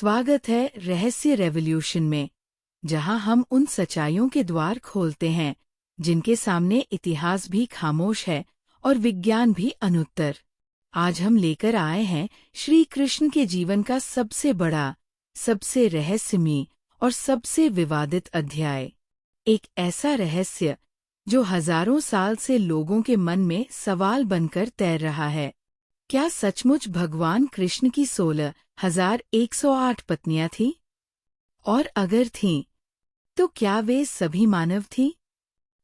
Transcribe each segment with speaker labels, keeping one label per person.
Speaker 1: स्वागत है रहस्य रेवोल्यूशन में, जहां हम उन सच्चाइयों के द्वार खोलते हैं जिनके सामने इतिहास भी खामोश है और विज्ञान भी अनुत्तर। आज हम लेकर आए हैं श्री कृष्ण के जीवन का सबसे बड़ा, सबसे रहस्यमयी और सबसे विवादित अध्याय। एक ऐसा रहस्य जो हजारों साल से लोगों के मन में सवाल बनकर तैर रहा है। क्या सचमुच भगवान कृष्ण की 16,108 पत्नियां थीं? और अगर थीं, तो क्या वे सभी मानव थीं?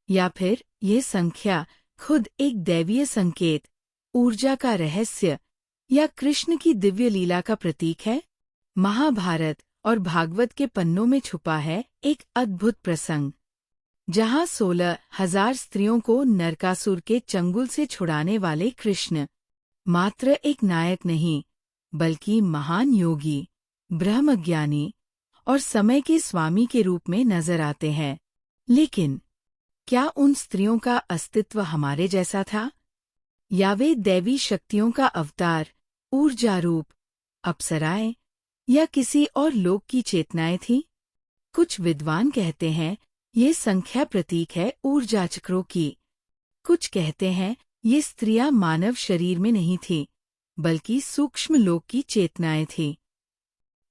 Speaker 1: या फिर ये संख्या खुद एक दैवीय संकेत, ऊर्जा का रहस्य या कृष्ण की दिव्य लीला का प्रतीक है? महाभारत और भागवत के पन्नों में छुपा है एक अद्भुत प्रसंग, जहां 16,000 स्त्रियों को नरकासुर के चंगुल से छुड़ाने वाले कृष्ण मात्र एक नायक नहीं, बल्कि महान योगी, ब्रह्मज्ञानी और समय के स्वामी के रूप में नजर आते हैं। लेकिन क्या उन स्त्रियों का अस्तित्व हमारे जैसा था, या वे दैवी शक्तियों का अवतार, ऊर्जा रूप, अप्सराएं या किसी और लोक की चेतनाएं थीं? कुछ विद्वान कहते हैं ये संख्या प्रतीक है ऊर्जा चक्रों की। कुछ कहते हैं ये स्त्रियां मानव शरीर में नहीं थीं, बल्कि सूक्ष्म लोक की चेतनाएं थीं।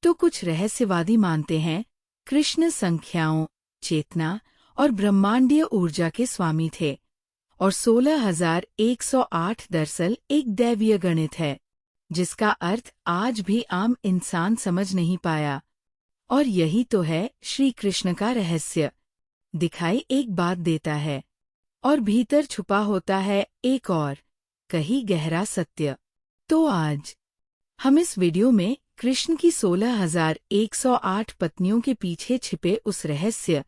Speaker 1: तो कुछ रहस्यवादी मानते हैं कृष्ण संख्याओं, चेतना और ब्रह्मांडीय ऊर्जा के स्वामी थे, और 16,108 दरअसल एक दैवीय गणित है, जिसका अर्थ आज भी आम इंसान समझ नहीं पाया। और यही तो है श्री कृष्ण का रहस्य। दिखाई एक बात देता है, और भीतर छुपा होता है एक और, कहीं गहरा सत्य। तो आज हम इस वीडियो में कृष्ण की 16,108 पत्नियों के पीछे छिपे उस रहस्य,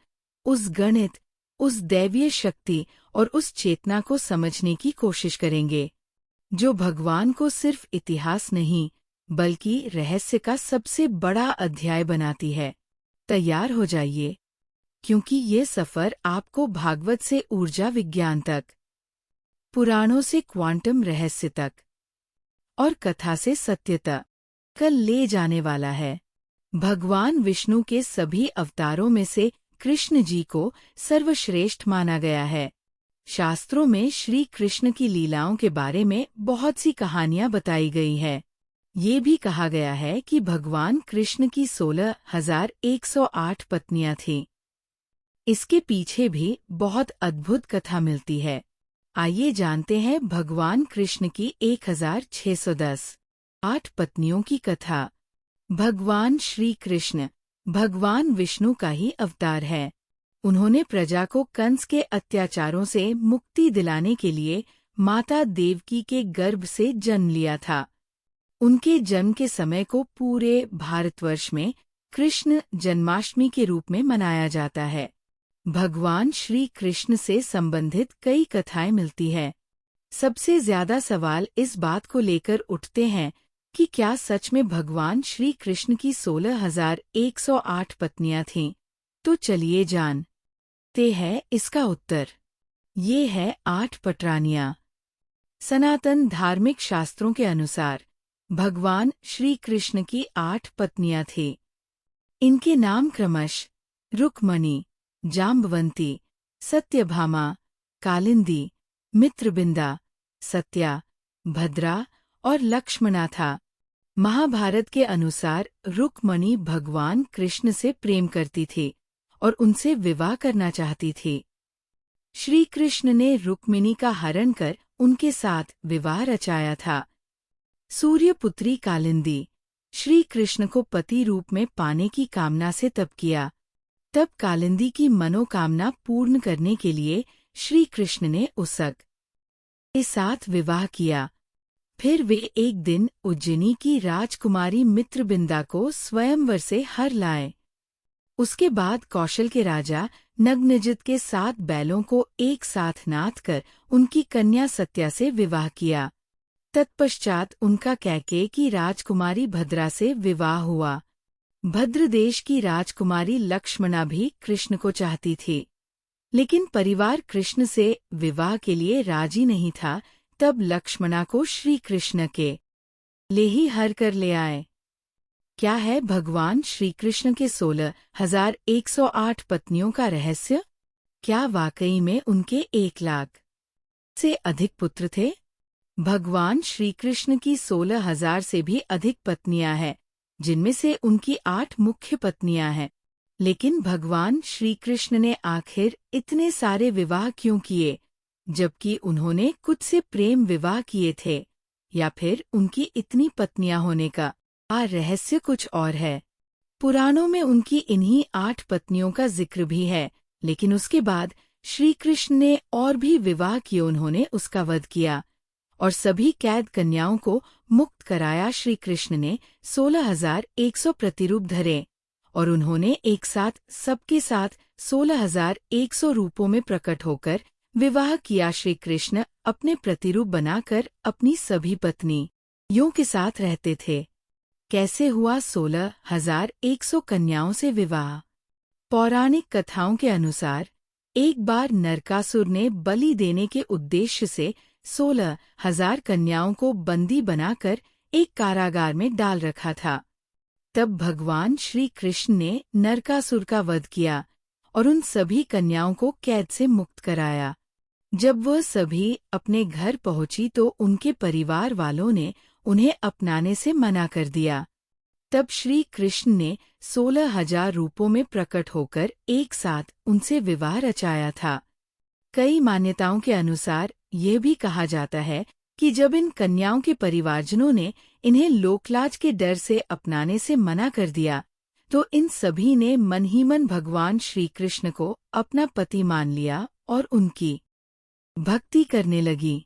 Speaker 1: उस गणित, उस दैवीय शक्ति और उस चेतना को समझने की कोशिश करेंगे, जो भगवान को सिर्फ इतिहास नहीं, बल्कि रहस्य का सबसे बड़ा अध्याय बनाती है। तैयार हो जाइए, क्योंकि ये सफर आपको भागवत से ऊर्जा विज्ञान तक, पुराणों से क्वांटम रहस्य तक और कथा से सत्य तक कल ले जाने वाला है। भगवान विष्णु के सभी अवतारों में से कृष्ण जी को सर्वश्रेष्ठ माना गया है। शास्त्रों में श्री कृष्ण की लीलाओं के बारे में बहुत सी कहानियां बताई गई है। ये भी कहा गया है कि भगवान कृष्ण की 16,108 पत्नियां थीं। इसके पीछे भी बहुत अद्भुत कथा मिलती है। आइए जानते हैं भगवान कृष्ण की 1,610 पत्नियों की कथा। भगवान श्री कृष्ण भगवान विष्णु का ही अवतार है। उन्होंने प्रजा को कंस के अत्याचारों से मुक्ति दिलाने के लिए माता देवकी के गर्भ से जन्म लिया था। उनके जन्म के समय को पूरे भारतवर्ष में कृष्ण जन्माष्टमी के रूप में मनाया जाता है। भगवान श्री कृष्ण से संबंधित कई कथाएं मिलती है। सबसे ज्यादा सवाल इस बात को लेकर उठते हैं कि क्या सच में भगवान श्री कृष्ण की 16,108 पत्नियां थीं? तो चलिए जानते हैं इसका उत्तर। ये है 8 पटरानियां। सनातन धार्मिक शास्त्रों के अनुसार भगवान श्री कृष्ण की 8 पत्नियां थीं। इनके नाम क्रमश रुक्मणी, जाम्बवंती, सत्यभामा, कालिंदी, मित्रबिंदा, सत्या, भद्रा और लक्ष्मणा था। महाभारत के अनुसार रुक्मणी भगवान कृष्ण से प्रेम करती थी और उनसे विवाह करना चाहती थी। श्री कृष्ण ने रुक्मिणी का हरण कर उनके साथ विवाह रचाया था। सूर्यपुत्री कालिंदी श्री कृष्ण को पति रूप में पाने की कामना से तप किया। तब कालिंदी की मनोकामना पूर्ण करने के लिए श्री कृष्ण ने उसके साथ विवाह किया। फिर वे एक दिन उज्जैनी की राजकुमारी मित्रबिंदा को स्वयंवर से हर लाए। उसके बाद कौशल के राजा नग्नजित के 7 बैलों को एक साथ नाथ कर उनकी कन्या सत्या से विवाह किया। तत्पश्चात उनका कैकेयी की राजकुमारी भद्रा से विवाह हुआ। भद्रदेश की राजकुमारी लक्ष्मणा भी कृष्ण को चाहती थी, लेकिन परिवार कृष्ण से विवाह के लिए राजी नहीं था। तब लक्ष्मणा को श्री कृष्ण के लिए ही हर कर ले आए। क्या है भगवान श्री कृष्ण के 16,108 पत्नियों का रहस्य? क्या वाकई में उनके 1 लाख से अधिक पुत्र थे? भगवान श्री कृष्ण की 16,000 से भी अधिक पत्नियां हैं, जिनमें से उनकी 8 मुख्य पत्नियां हैं। लेकिन भगवान श्री कृष्ण ने आखिर इतने सारे विवाह क्यों किए, जबकि उन्होंने कुछ से प्रेम विवाह किए थे? या फिर उनकी इतनी पत्नियां होने का रहस्य कुछ और है? पुराणों में उनकी इन्हीं 8 पत्नियों का जिक्र भी है, लेकिन उसके बाद श्री कृष्ण ने और भी विवाह किए। उन्होंने उसका वध किया और सभी कैद कन्याओं को मुक्त कराया। श्री कृष्ण ने 16,100 प्रतिरूप धरे और उन्होंने एक साथ सबके साथ 16,100 रूपों में प्रकट होकर विवाह किया। श्री कृष्ण अपने प्रतिरूप बनाकर अपनी सभी पत्नियों के साथ रहते थे। कैसे हुआ 16,100 कन्याओं से विवाह? पौराणिक कथाओं के अनुसार एक बार नरकासुर ने बलि देने के उद्देश्य से 16,000 कन्याओं को बंदी बनाकर एक कारागार में डाल रखा था। तब भगवान श्री कृष्ण ने नरकासुर का वध किया और उन सभी कन्याओं को कैद से मुक्त कराया। जब वह सभी अपने घर पहुंची तो उनके परिवार वालों ने उन्हें अपनाने से मना कर दिया। तब श्री कृष्ण ने 16,000 रूपों में प्रकट होकर एक साथ उनसे विवाह रचाया था। कई मान्यताओं के अनुसार यह भी कहा जाता है कि जब इन कन्याओं के परिवारजनों ने इन्हें लोकलाज के डर से अपनाने से मना कर दिया, तो इन सभी ने मन ही मन भगवान श्री कृष्ण को अपना पति मान लिया और उनकी भक्ति करने लगी।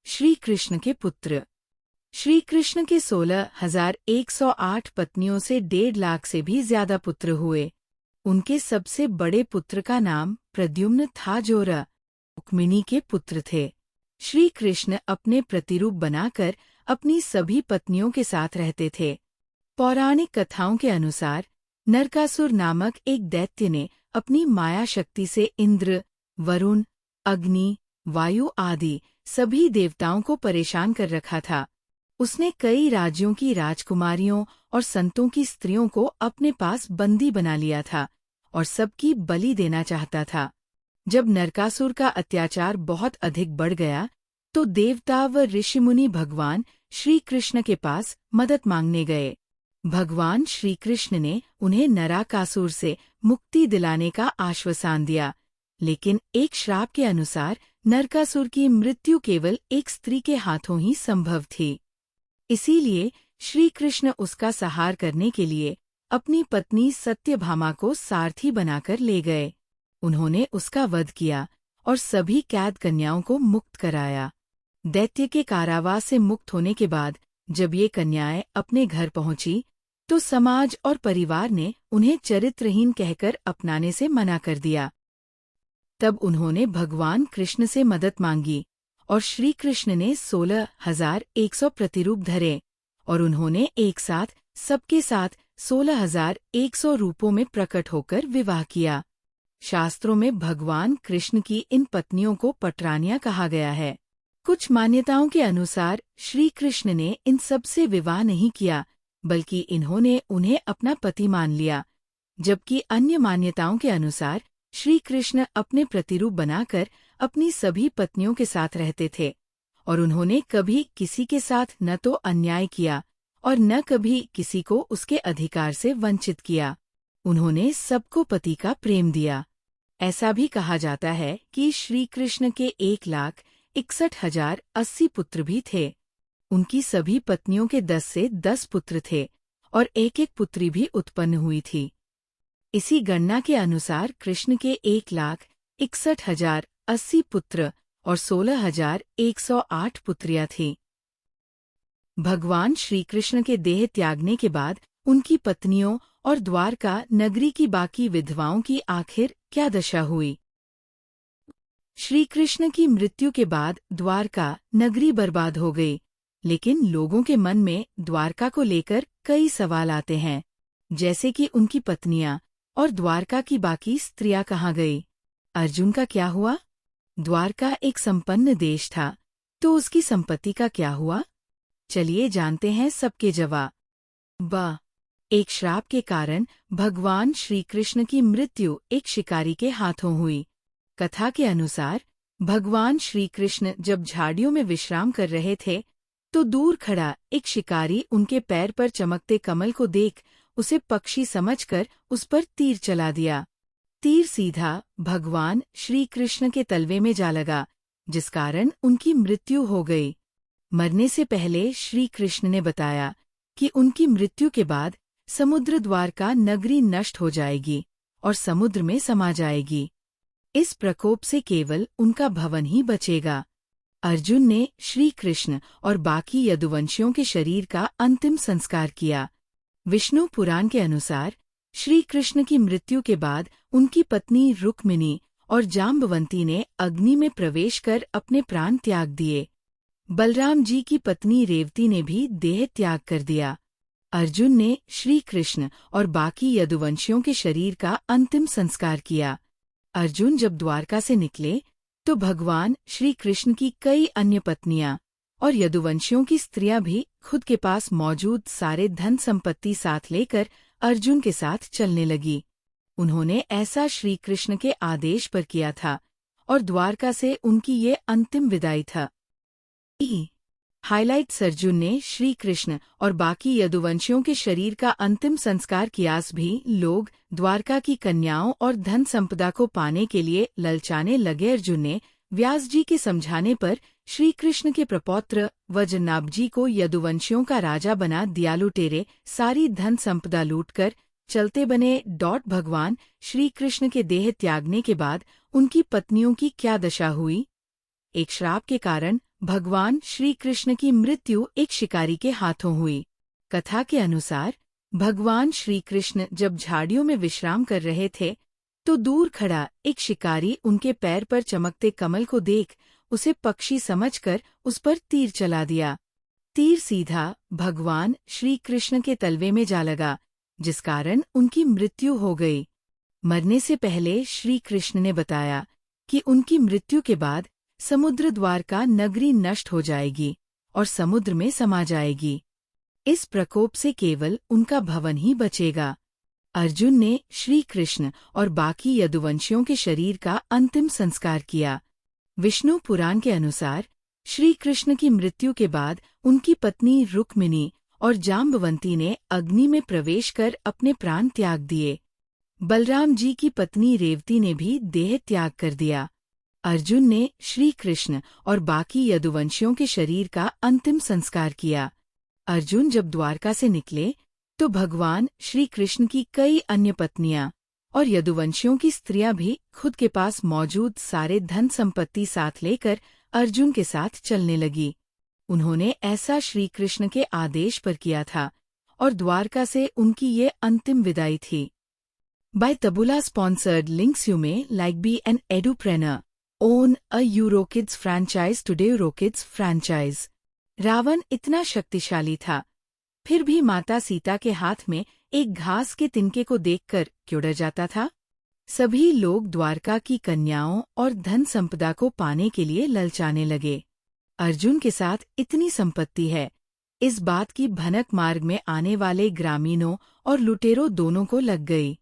Speaker 1: श्री कृष्ण के पुत्र। श्री कृष्ण के 16,108 पत्नियों से 1.5 लाख से भी ज्यादा पुत्र हुए। उनके सबसे बड़े पुत्र का नाम प्रद्युम्न था, जो रुक्मिणी के पुत्र थे। श्री कृष्ण अपने प्रतिरूप बनाकर अपनी सभी पत्नियों के साथ रहते थे। पौराणिक कथाओं के अनुसार नरकासुर नामक एक दैत्य ने अपनी माया शक्ति से इंद्र, वरुण, अग्नि, वायु आदि सभी देवताओं को परेशान कर रखा था। उसने कई राज्यों की राजकुमारियों और संतों की स्त्रियों को अपने पास बंदी बना लिया था और सबकी बलि देना चाहता था। जब नरकासुर का अत्याचार बहुत अधिक बढ़ गया तो देवता व ऋषिमुनि भगवान श्री कृष्ण के पास मदद मांगने गए। भगवान श्री कृष्ण ने उन्हें नरकासुर से मुक्ति दिलाने का आश्वासन दिया, लेकिन एक श्राप के अनुसार नरकासुर की मृत्यु केवल एक स्त्री के हाथों ही संभव थी। इसीलिए श्री कृष्ण उसका संहार करने के लिए अपनी पत्नी सत्यभामा को सारथी बनाकर ले गए। उन्होंने उसका वध किया और सभी कैद कन्याओं को मुक्त कराया। दैत्य के कारावास से मुक्त होने के बाद जब ये कन्याएं अपने घर पहुंची तो समाज और परिवार ने उन्हें चरित्रहीन कहकर अपनाने से मना कर दिया। तब उन्होंने भगवान कृष्ण से मदद मांगी और श्री कृष्ण ने 16,100 प्रतिरूप धरे और उन्होंने एक साथ सबके साथ 16,100 रूपों में प्रकट होकर विवाह किया। शास्त्रों में भगवान कृष्ण की इन पत्नियों को पटरानियां कहा गया है। कुछ मान्यताओं के अनुसार श्री कृष्ण ने इन सब से विवाह नहीं किया, बल्कि इन्होंने उन्हें अपना पति मान लिया, जबकि अन्य मान्यताओं के अनुसार श्री कृष्ण अपने प्रतिरूप बनाकर अपनी सभी पत्नियों के साथ रहते थे और उन्होंने कभी किसी के साथ न तो अन्याय किया और न कभी किसी को उसके अधिकार से वंचित किया। उन्होंने सबको पति का प्रेम दिया। ऐसा भी कहा जाता है कि श्री कृष्ण के 1,61,080 पुत्र भी थे। उनकी सभी पत्नियों के 10 से 10 पुत्र थे और एक एक पुत्री भी उत्पन्न हुई थी। इसी गणना के अनुसार कृष्ण के 1,61,080 पुत्र और 16,108 पुत्रियां थीं। भगवान श्री कृष्ण के देह त्यागने के बाद उनकी पत्नियों और द्वारका नगरी की बाकी विधवाओं की आखिर क्या दशा हुई? श्री कृष्ण की मृत्यु के बाद द्वारका नगरी बर्बाद हो गई, लेकिन लोगों के मन में द्वारका को लेकर कई सवाल आते हैं, जैसे कि उनकी पत्नियां और द्वारका की बाकी स्त्रियां कहाँ गई? अर्जुन का क्या हुआ? द्वारका एक संपन्न देश था, तो उसकी संपत्ति का क्या हुआ? चलिए जानते हैं सबके जवाब। एक श्राप के कारण भगवान श्री कृष्ण की मृत्यु एक शिकारी के हाथों हुई। कथा के अनुसार भगवान श्री कृष्ण जब झाड़ियों में विश्राम कर रहे थे तो दूर खड़ा एक शिकारी उनके पैर पर चमकते कमल को देख उसे पक्षी समझकर उस पर तीर चला दिया। तीर सीधा भगवान श्री कृष्ण के तलवे में जा लगा, जिस कारण उनकी मृत्यु हो गई। मरने से पहले श्री कृष्ण ने बताया कि उनकी मृत्यु के बाद समुद्र द्वारका नगरी नष्ट हो जाएगी और समुद्र में समा जाएगी। इस प्रकोप से केवल उनका भवन ही बचेगा। अर्जुन ने श्री कृष्ण और बाकी यदुवंशियों के शरीर का अंतिम संस्कार किया। विष्णु पुराण के अनुसार श्री कृष्ण की मृत्यु के बाद उनकी पत्नी रुक्मिणी और जाम्बवंती ने अग्नि में प्रवेश कर अपने प्राण त्याग दिए। बलराम जी की पत्नी रेवती ने भी देह त्याग कर दिया। अर्जुन ने श्री कृष्ण और बाकी यदुवंशियों के शरीर का अंतिम संस्कार किया। अर्जुन जब द्वारका से निकले तो भगवान श्री कृष्ण की कई अन्य पत्नियां और यदुवंशियों की स्त्रियां भी खुद के पास मौजूद सारे धन संपत्ति साथ लेकर अर्जुन के साथ चलने लगी। उन्होंने ऐसा श्री कृष्ण के आदेश पर किया था और द्वारका से उनकी ये अंतिम विदाई था। हाइलाइट्स: अर्जुन ने श्री कृष्ण और बाकी यदुवंशियों के शरीर का अंतिम संस्कार किया। भी लोग द्वारका की कन्याओं और धन संपदा को पाने के लिए ललचाने लगे। अर्जुन ने व्यास जी के समझाने पर श्री कृष्ण के प्रपौत्र वज्रनाभ जी को यदुवंशियों का राजा बना दिया। लुटेरे सारी धन संपदा लूटकर चलते बने। भगवान श्री कृष्ण के देह त्यागने के बाद उनकी पत्नियों की क्या दशा हुई? एक श्राप के कारण भगवान श्री कृष्ण की मृत्यु एक शिकारी के हाथों हुई। कथा के अनुसार भगवान श्री कृष्ण जब झाड़ियों में विश्राम कर रहे थे तो दूर खड़ा एक शिकारी उनके पैर पर चमकते कमल को देख उसे पक्षी समझकर उस पर तीर चला दिया। तीर सीधा भगवान श्री कृष्ण के तलवे में जा लगा, जिस कारण उनकी मृत्यु हो गई। मरने से पहले श्री कृष्ण ने बताया कि उनकी मृत्यु के बाद समुद्र द्वारका नगरी नष्ट हो जाएगी और समुद्र में समा जाएगी। इस प्रकोप से केवल उनका भवन ही बचेगा। अर्जुन ने श्री कृष्ण और बाकी यदुवंशियों के शरीर का अंतिम संस्कार किया। विष्णु पुराण के अनुसार श्री कृष्ण की मृत्यु के बाद उनकी पत्नी रुक्मिणी और जाम्बवंती ने अग्नि में प्रवेश कर अपने प्राण त्याग दिए। बलराम जी की पत्नी रेवती ने भी देह त्याग कर दिया। अर्जुन ने श्री कृष्ण और बाकी यदुवंशियों के शरीर का अंतिम संस्कार किया। अर्जुन जब द्वारका से निकले तो भगवान श्री कृष्ण की कई अन्य पत्नियां और यदुवंशियों की स्त्रियां भी खुद के पास मौजूद सारे धन संपत्ति साथ लेकर अर्जुन के साथ चलने लगी। उन्होंने ऐसा श्री कृष्ण के आदेश पर किया था और द्वारका से उनकी ये अंतिम विदाई थी। By Taboola sponsored links you may like be an edupreneur own a EuroKids franchise today. EuroKids franchise. Ravan इतना शक्तिशाली था, फिर भी माता सीता के हाथ में एक घास के तिनके को देखकर क्यों डर जाता था? सभी लोग द्वारका की कन्याओं और धन संपदा को पाने के लिए ललचाने लगे। अर्जुन के साथ इतनी संपत्ति है, इस बात की भनक मार्ग में आने वाले ग्रामीणों और लुटेरों दोनों को लग गई।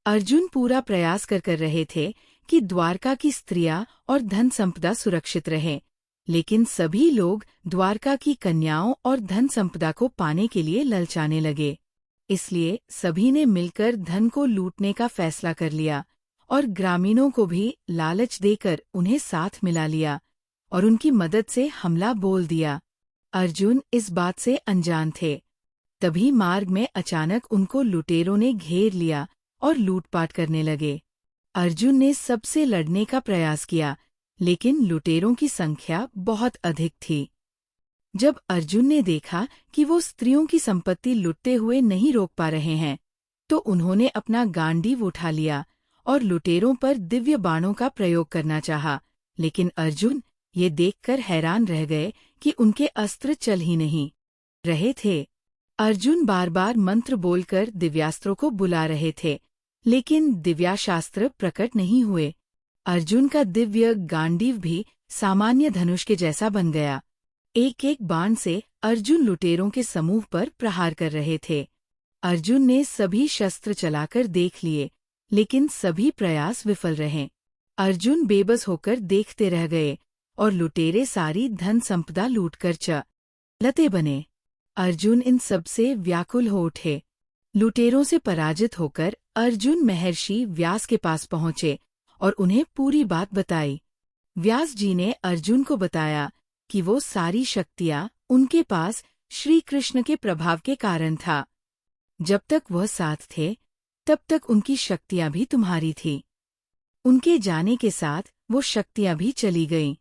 Speaker 1: अर्जुन पूरा प्रयास कर रहे थे कि द्वारका की स्त्रियां और धन संपदा सुरक्षित रहे, लेकिन सभी लोग द्वारका की कन्याओं और धन संपदा को पाने के लिए ललचाने लगे। इसलिए सभी ने मिलकर धन को लूटने का फैसला कर लिया और ग्रामीणों को भी लालच देकर उन्हें साथ मिला लिया और उनकी मदद से हमला बोल दिया। अर्जुन इस बात से अनजान थे। तभी मार्ग में अचानक उनको लुटेरों ने घेर लिया और लूटपाट करने लगे। अर्जुन ने सबसे लड़ने का प्रयास किया, लेकिन लुटेरों की संख्या बहुत अधिक थी। जब अर्जुन ने देखा कि वो स्त्रियों की संपत्ति लुटते हुए नहीं रोक पा रहे हैं, तो उन्होंने अपना गांडीव उठा लिया और लुटेरों पर दिव्य बाणों का प्रयोग करना चाहा, लेकिन अर्जुन ये देखकर हैरान रह गए कि उनके अस्त्र चल ही नहीं रहे थे। अर्जुन बार बार मंत्र बोलकर दिव्यास्त्रों को बुला रहे थे, लेकिन दिव्याशास्त्र प्रकट नहीं हुए। अर्जुन का दिव्य गांडीव भी सामान्य धनुष के जैसा बन गया। एक एक बाण से अर्जुन लुटेरों के समूह पर प्रहार कर रहे थे। अर्जुन ने सभी शस्त्र चलाकर देख लिए, लेकिन सभी प्रयास विफल रहे। अर्जुन बेबस होकर देखते रह गए और लुटेरे सारी धन संपदा लूटकर लते बने। अर्जुन इन सबसे व्याकुल हो उठे। लुटेरों से पराजित होकर अर्जुन महर्षि व्यास के पास पहुंचे और उन्हें पूरी बात बताई। व्यास जी ने अर्जुन को बताया कि वो सारी शक्तियाँ उनके पास श्री कृष्ण के प्रभाव के कारण था। जब तक वह साथ थे, तब तक उनकी शक्तियाँ भी तुम्हारी थी। उनके जाने के साथ वो शक्तियाँ भी चली गईं।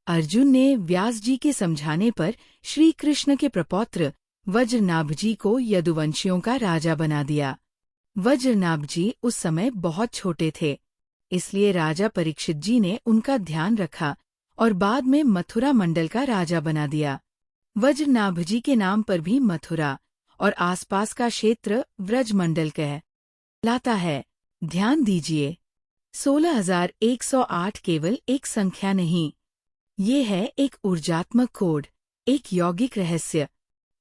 Speaker 1: अर्जुन ने व्यास जी के समझाने पर श्री कृष्ण के प्रपौत्र वज्रनाभ जी को यदुवंशियों का राजा बना दिया। वज्रनाभ जी उस समय बहुत छोटे थे, इसलिए राजा परीक्षित जी ने उनका ध्यान रखा और बाद में मथुरा मंडल का राजा बना दिया। वज्रनाभ जी के नाम पर भी मथुरा और आसपास का क्षेत्र व्रजमंडल कहलाता है। ध्यान दीजिए, 16,108 केवल एक संख्या नहीं, ये है एक ऊर्जात्मक कोड, एक यौगिक रहस्य।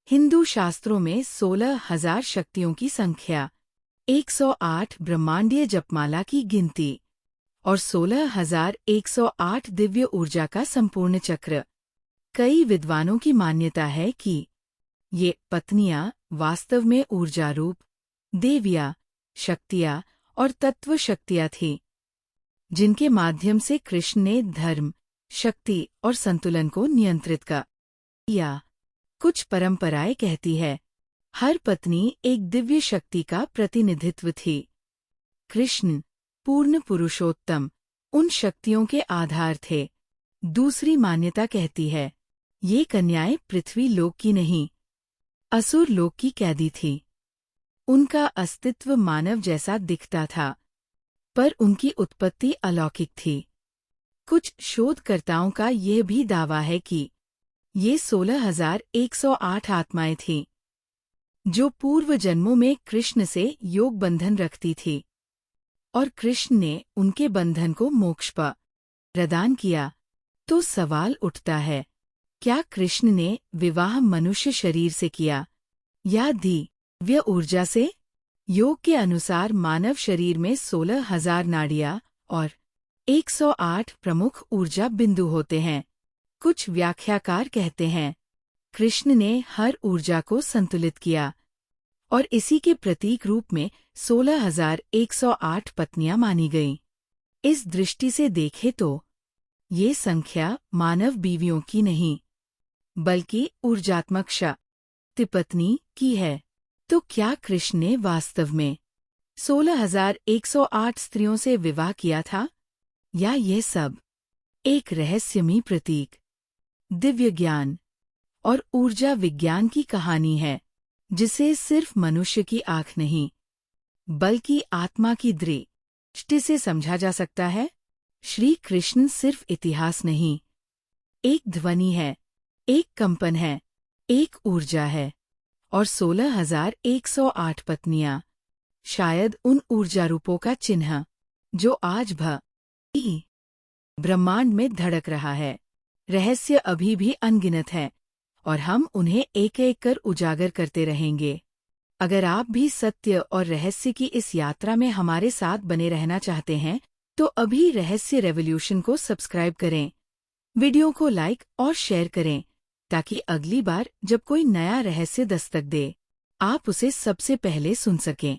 Speaker 1: हिंदू शास्त्रों में 16,000 शक्तियों की संख्या, 108 ब्रह्मांडीय जपमाला की गिनती और 16,108 दिव्य ऊर्जा का संपूर्ण चक्र। कई विद्वानों की मान्यता है कि ये पत्नियां वास्तव में ऊर्जा रूप देवियां, शक्तियां और तत्व शक्तियां थीं, जिनके माध्यम से कृष्ण ने धर्म, शक्ति और संतुलन को नियंत्रित किया। कुछ परंपराएं कहती है, हर पत्नी एक दिव्य शक्ति का प्रतिनिधित्व थी। कृष्ण, पूर्ण पुरुषोत्तम, उन शक्तियों के आधार थे। दूसरी मान्यता कहती है, ये कन्याएं पृथ्वी लोक की नहीं, असुर लोक की कैदी थी। उनका अस्तित्व मानव जैसा दिखता था, पर उनकी उत्पत्ति अलौकिक थी। कुछ शोधकर्ताओं का यह भी दावा है कि ये 16,108 आत्माएं थीं, जो पूर्व जन्मों में कृष्ण से योग बंधन रखती थी और कृष्ण ने उनके बंधन को मोक्ष प्रदान किया। तो सवाल उठता है, क्या कृष्ण ने विवाह मनुष्य शरीर से किया या दिव्य ऊर्जा से? योग के अनुसार मानव शरीर में 16,000 नाड़ियां और 108 प्रमुख ऊर्जा बिंदु होते हैं। कुछ व्याख्याकार कहते हैं, कृष्ण ने हर ऊर्जा को संतुलित किया और इसी के प्रतीक रूप में 16,108 पत्नियां मानी गईं। इस दृष्टि से देखें तो ये संख्या मानव बीवियों की नहीं, बल्कि ऊर्जात्मक शक्ति पत्नी की है। तो क्या कृष्ण ने वास्तव में 16,108 स्त्रियों से विवाह किया था, या ये सब एक रहस्यमयी प्रतीक, दिव्य ज्ञान और ऊर्जा विज्ञान की कहानी है, जिसे सिर्फ मनुष्य की आंख नहीं, बल्कि आत्मा की दृष्टि से समझा जा सकता है? श्री कृष्ण सिर्फ इतिहास नहीं, एक ध्वनि है, एक कंपन है, एक ऊर्जा है, और 16,108 पत्नियां शायद उन ऊर्जा रूपों का चिन्ह, जो आज भी ब्रह्मांड में धड़क रहा है। रहस्य अभी भी अनगिनत है और हम उन्हें एक एक कर उजागर करते रहेंगे। अगर आप भी सत्य और रहस्य की इस यात्रा में हमारे साथ बने रहना चाहते हैं, तो अभी रहस्य रेवोल्यूशन को सब्सक्राइब करें, वीडियो को लाइक और शेयर करें, ताकि अगली बार जब कोई नया रहस्य दस्तक दे, आप उसे सबसे पहले सुन सकें।